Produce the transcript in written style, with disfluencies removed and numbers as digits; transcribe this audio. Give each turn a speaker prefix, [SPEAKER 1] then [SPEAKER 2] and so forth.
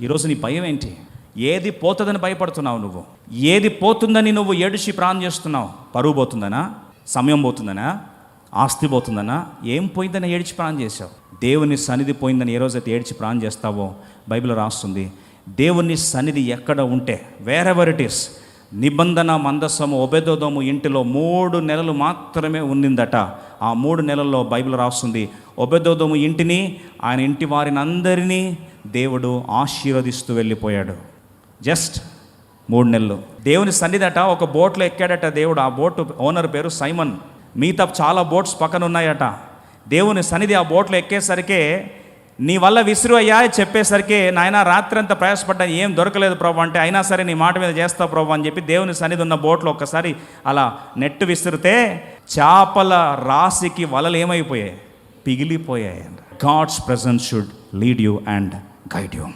[SPEAKER 1] ఈరోజు నీ భయం ఏంటి? ఏది పోతుందని భయపడుతున్నావు నువ్వు? ఏది పోతుందని నువ్వు ఏడిచి ప్రాణం చేస్తున్నావు? పరువు పోతుందనా? సమయం పోతుందనా? ఆస్తి పోతుందనా? ఏం పోయిందని ఏడిచి ప్రాణం చేసావు? దేవుని సన్నిధి పోయిందని ఏ రోజైతే ఏడిచి ప్రాణం చేస్తావో బైబిల్ రాస్తుంది, దేవుని సన్నిధి ఎక్కడ ఉంటే, వేర్ ఎవర్ ఇట్ ఈస్, నిబంధన మందసము ఒబెదోదోము ఇంటిలో 3 నెలలు మాత్రమే ఉండిందట. ఆ 3 నెలల్లో బైబిల్ రాస్తుంది, ఒబెదోదోము ఇంటిని, ఆయన ఇంటి వారిని అందరినీ దేవుడు ఆశీర్వదిస్తూ వెళ్ళిపోయాడు. జస్ట్ 3 నెలలు. దేవుని సన్నిధట ఒక బోట్లో ఎక్కాడట దేవుడు. ఆ బోటు ఓనర్ పేరు సైమన్. మిగతా చాలా బోట్స్ పక్కన ఉన్నాయట. దేవుని సన్నిధి ఆ బోట్లో ఎక్కేసరికే, నీ వల్ల విసురు అయ్యా చెప్పేసరికి, నాయన రాత్రి అంతా ప్రయాసపడ్డా ఏం దొరకలేదు ప్రభు అంటే, అయినా సరే నీ మాట మీద చేస్తావు ప్రభు అని చెప్పి దేవుని సన్నిధి ఉన్న బోట్లో ఒక్కసారి అలా నెట్ విసిరితే చేపల రాశికి వలలు ఏమైపోయాయి? పిగిలిపోయాయి. God's presence should lead you and guide you.